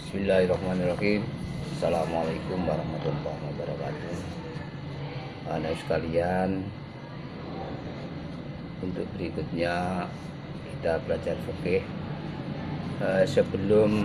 Bismillahirrahmanirrahim. Assalamualaikum warahmatullahi wabarakatuh. Anak sekalian, untuk berikutnya kita belajar fikih. Sebelum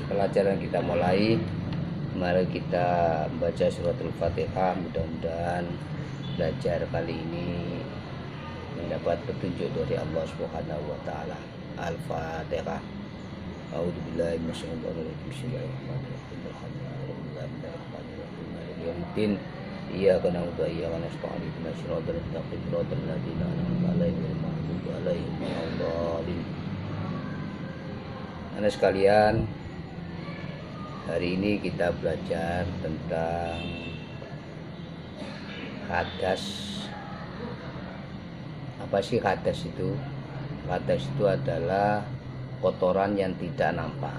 pelajaran kita mulai, mari kita baca suratul Fatihah. Mudah-mudahan belajar kali ini mendapat petunjuk dari Allah Subhanahu wa taala. Al-Fatihah. A'udzubillahi minasyaitonir rajim. Bismillahirrahmanirrahim. Alhamdulillahirabbil maliki yaumiddin. Iyyaka na'budu wa iyyaka nasta'in. Ihdinas siratal mustaqim. Siratal ladzina an'amta 'alaihim ghairil maghdubi 'alaihim waladdallin. Anak sekalian, hari ini kita belajar tentang hadas. Apa sih hadas itu? Hadas itu adalah kotoran yang tidak nampak,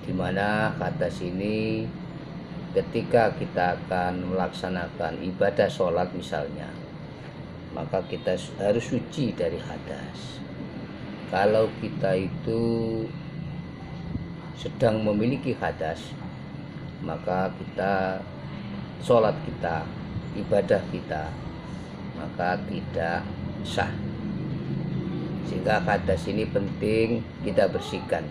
dimana hadas ini ketika kita akan melaksanakan ibadah sholat misalnya, maka kita harus suci dari hadas. Kalau kita itu sedang memiliki hadas, maka kita sholat kita, ibadah kita, maka tidak sah. Sehingga hadas ini penting kita bersihkan.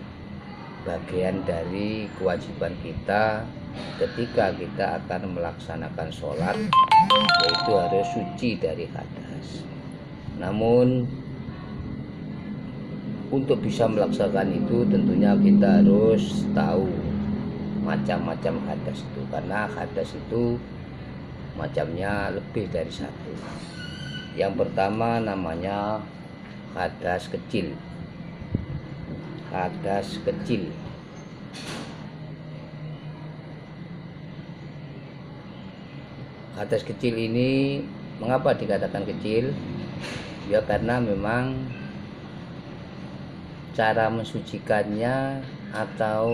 Bagian dari kewajiban kita ketika kita akan melaksanakan sholat, yaitu harus suci dari hadas. Namun untuk bisa melaksanakan itu tentunya kita harus tahu macam-macam hadas itu, karena hadas itu macamnya lebih dari satu. Yang pertama namanya hadas kecil. Hadas kecil. Hadas kecil ini mengapa dikatakan kecil? Ya karena memang cara mensucikannya atau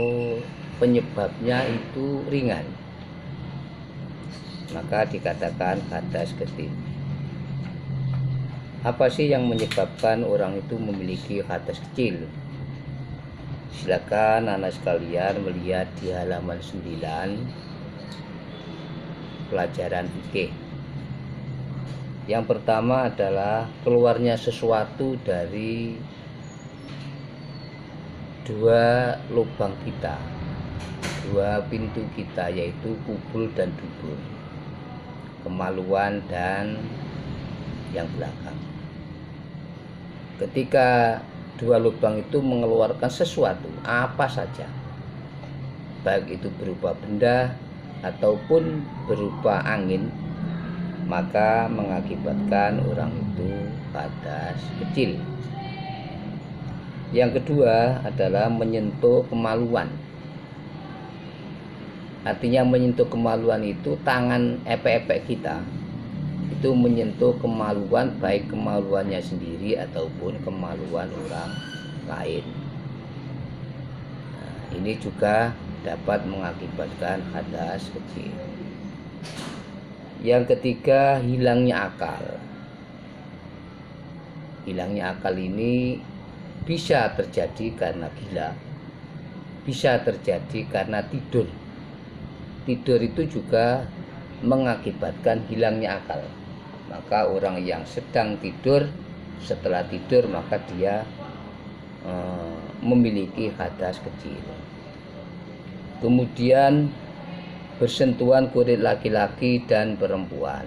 penyebabnya itu ringan, maka dikatakan hadas kecil. Apa sih yang menyebabkan orang itu memiliki hadas kecil? Silakan anak sekalian melihat di halaman 9 pelajaran fikih. Yang pertama adalah keluarnya sesuatu dari dua lubang kita, dua pintu kita, yaitu kubul dan dubur, kemaluan dan yang belakang. Ketika dua lubang itu mengeluarkan sesuatu, apa saja, baik itu berupa benda ataupun berupa angin, maka mengakibatkan orang itu hadas kecil. Yang kedua adalah menyentuh kemaluan. Artinya menyentuh kemaluan itu tangan epek-epek kita itu menyentuh kemaluan, baik kemaluannya sendiri ataupun kemaluan orang lain. Nah, ini juga dapat mengakibatkan hadas kecil. Yang ketiga, hilangnya akal. Hilangnya akal ini bisa terjadi karena gila, bisa terjadi karena tidur. Tidur itu juga mengakibatkan hilangnya akal. Maka orang yang sedang tidur, setelah tidur maka dia memiliki hadas kecil. Kemudian bersentuhan kulit laki-laki dan perempuan.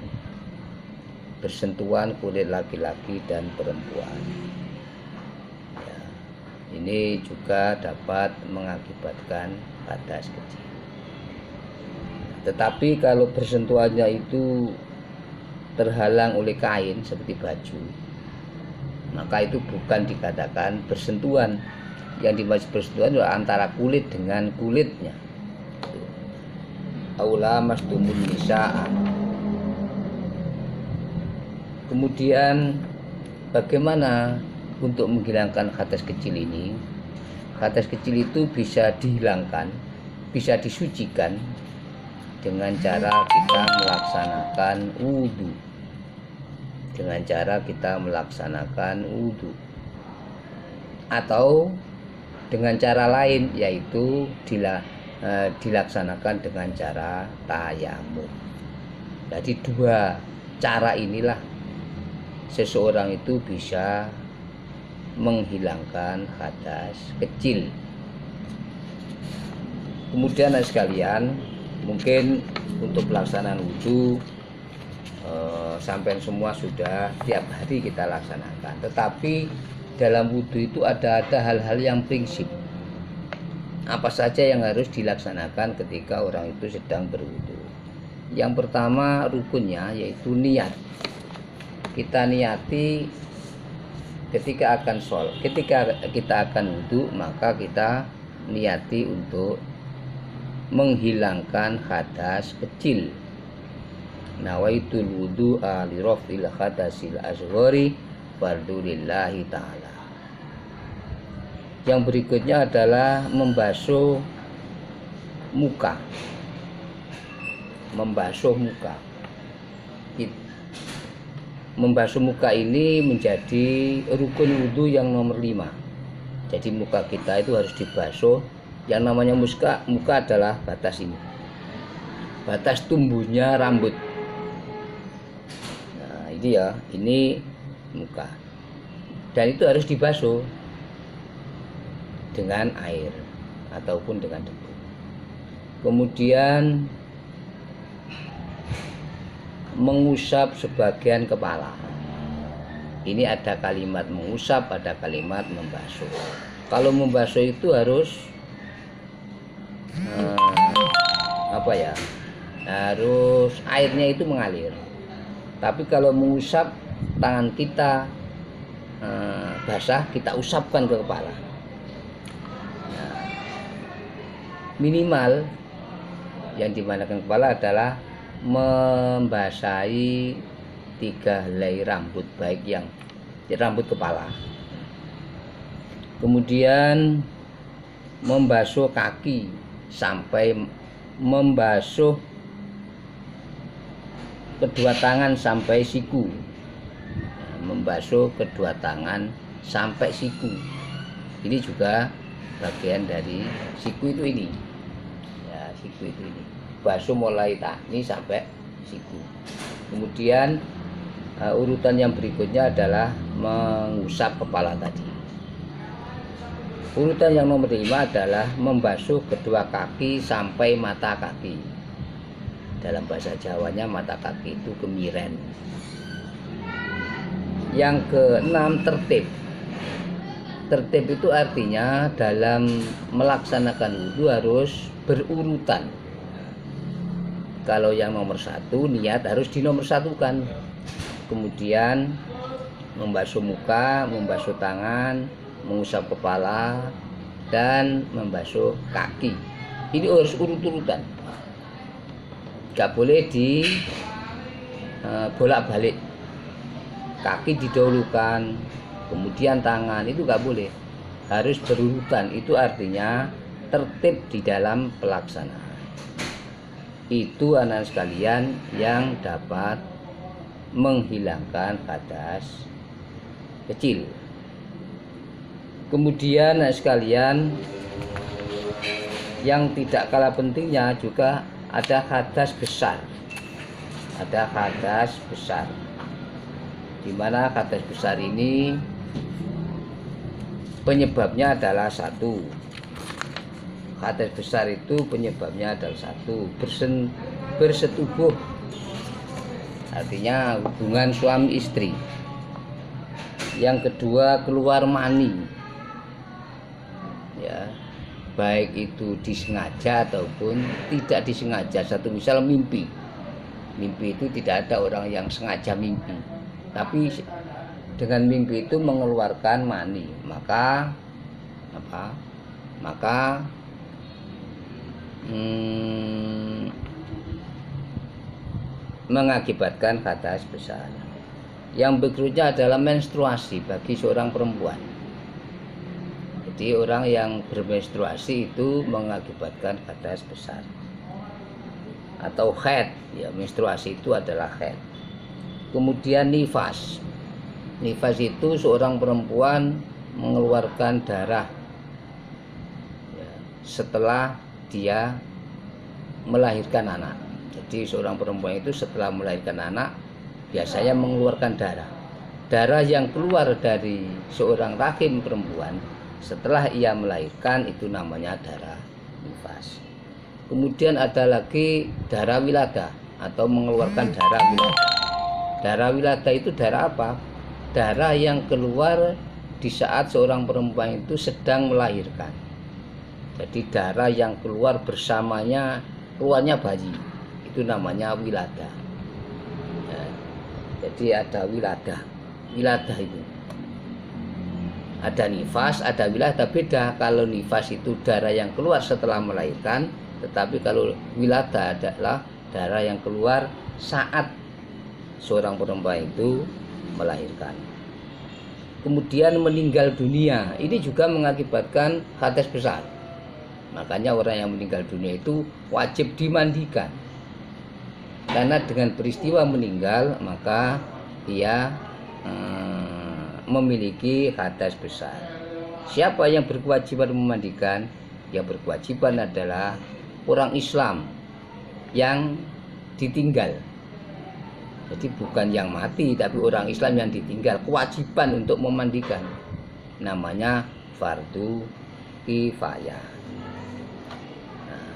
Bersentuhan kulit laki-laki dan perempuan. Ya, ini juga dapat mengakibatkan hadas kecil. Tetapi kalau bersentuhannya itu terhalang oleh kain seperti baju, maka itu bukan dikatakan bersentuhan. Yang dimaksud bersentuhan adalah antara kulit dengan kulitnya. Aula masdumun nisaa. Kemudian bagaimana untuk menghilangkan hadas kecil ini? Hadas kecil itu bisa dihilangkan, bisa disucikan dengan cara kita melaksanakan wudhu. Dengan cara kita melaksanakan wudhu. Atau dengan cara lain, yaitu dilaksanakan dengan cara tayamum. Jadi dua cara inilah seseorang itu bisa menghilangkan hadas kecil. Kemudian sekalian, mungkin untuk pelaksanaan wudhu sampai semua sudah tiap hari kita laksanakan. Tetapi dalam wudhu itu ada hal-hal yang prinsip. Apa saja yang harus dilaksanakan ketika orang itu sedang berwudhu? Yang pertama rukunnya yaitu niat. Kita niati ketika kita akan wudhu, maka kita niati untuk menghilangkan hadas kecil. Nawaitul wudu'a li raf'il hadasil asghari fardulillahi ta'ala. Yang berikutnya adalah membasuh muka. Membasuh muka. Membasuh muka ini menjadi rukun wudhu yang nomor 5. Jadi muka kita itu harus dibasuh. Yang namanya muka adalah batas ini, batas tumbuhnya rambut. Nah ini ya, ini muka, dan itu harus dibasuh dengan air ataupun dengan debu. Kemudian mengusap sebagian kepala. Ini ada kalimat mengusap, ada kalimat membasuh. Kalau membasuh itu harus harus airnya itu mengalir. Tapi kalau mengusap, tangan kita basah, kita usapkan ke kepala. Nah, minimal yang dimanakan kepala adalah membasahi 3 helai rambut, baik yang rambut kepala. Kemudian membasuh kaki sampai membasuh kedua tangan sampai siku. Membasuh kedua tangan sampai siku. Ini juga bagian dari siku itu ini. Ya, siku itu ini. Basuh mulai ini sampai siku. Kemudian urutan yang berikutnya adalah mengusap kepala tadi. Urutan yang nomor 5 adalah membasuh kedua kaki sampai mata kaki. Dalam bahasa Jawanya mata kaki itu kemiren. Yang ke-6 tertib. Tertib itu artinya dalam melaksanakan wudhu harus berurutan. Kalau yang nomor 1 niat harus dinomorsatukan. Kemudian membasuh muka, membasuh tangan, mengusap kepala, dan membasuh kaki. Ini harus urut-urutan. Gak boleh di bolak-balik. Kaki didahulukan, kemudian tangan, itu gak boleh. Harus berurutan. Itu artinya tertib di dalam pelaksanaan. Itu anak sekalian yang dapat menghilangkan hadas kecil. Kemudian sekalian, yang tidak kalah pentingnya juga ada hadas besar. Ada hadas besar. Di mana hadas besar ini penyebabnya adalah 1. Hadas besar itu penyebabnya adalah 1, bersetubuh. Artinya hubungan suami istri. Yang kedua, keluar mani. Ya, baik itu disengaja ataupun tidak disengaja. Satu misal mimpi itu tidak ada orang yang sengaja mimpi, tapi dengan mimpi itu mengeluarkan mani, maka mengakibatkan hadas besar. Yang berikutnya adalah menstruasi bagi seorang perempuan. Jadi orang yang bermenstruasi itu mengakibatkan hadas besar. Atau haid, ya, menstruasi itu adalah haid. Kemudian nifas. Nifas itu seorang perempuan mengeluarkan darah setelah dia melahirkan anak. Jadi seorang perempuan itu setelah melahirkan anak biasanya mengeluarkan darah. Darah yang keluar dari seorang rahim perempuan setelah ia melahirkan itu namanya darah nifas. Kemudian ada lagi darah wilada atau mengeluarkan darah wilada. Darah wilada itu darah apa? Darah yang keluar di saat seorang perempuan itu sedang melahirkan. Jadi darah yang keluar bersamanya keluarnya bayi itu namanya wilada. Ya, jadi ada wilada itu ada nifas, ada wilada, beda. Kalau nifas itu darah yang keluar setelah melahirkan, tetapi kalau wilada adalah darah yang keluar saat seorang perempuan itu melahirkan. Kemudian meninggal dunia, ini juga mengakibatkan hadas besar. Makanya orang yang meninggal dunia itu wajib dimandikan, karena dengan peristiwa meninggal maka ia memiliki hadas besar. Siapa yang berkewajiban memandikan? Yang berkewajiban adalah orang Islam yang ditinggal. Jadi bukan yang mati, tapi orang Islam yang ditinggal kewajiban untuk memandikan. Namanya fardu kifayah. Nah,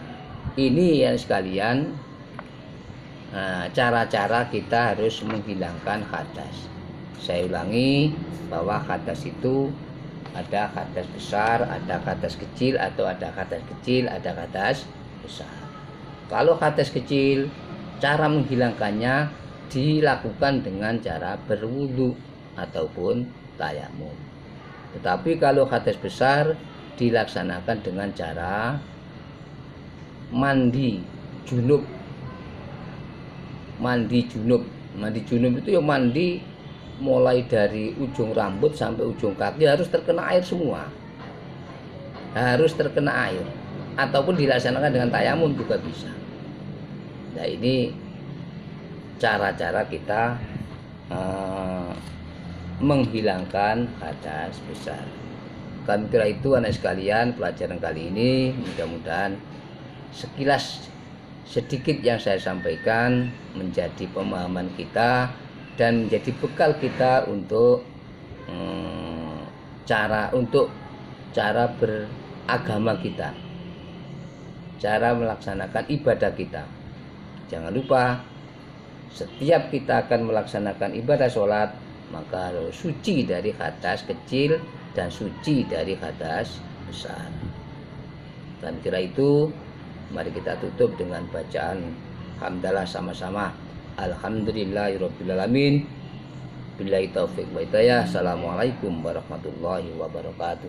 ini yang sekalian, cara-cara kita harus menghilangkan hadas. Saya ulangi bahwa hadas itu ada hadas besar, ada hadas kecil, atau ada hadas kecil, ada hadas besar. Kalau hadas kecil, cara menghilangkannya dilakukan dengan cara berwudu ataupun tayamum. Tetapi kalau hadas besar dilaksanakan dengan cara mandi junub. Mandi junub itu ya mandi mulai dari ujung rambut sampai ujung kaki harus terkena air semua. Harus terkena air. Ataupun dilaksanakan dengan tayamum juga bisa. Nah, ini cara-cara kita menghilangkan hadas besar. Kami kira itu anak sekalian pelajaran kali ini. Mudah-mudahan sekilas sedikit yang saya sampaikan menjadi pemahaman kita dan menjadi bekal kita untuk cara beragama kita, cara melaksanakan ibadah kita. Jangan lupa setiap kita akan melaksanakan ibadah sholat maka harus suci dari hadas kecil dan suci dari hadas besar. Dan kira itu mari kita tutup dengan bacaan hamdalah sama-sama. Alhamdulillahirabbil alamin. Billahi taufik wa hidayah. Assalamualaikum warahmatullahi wabarakatuh.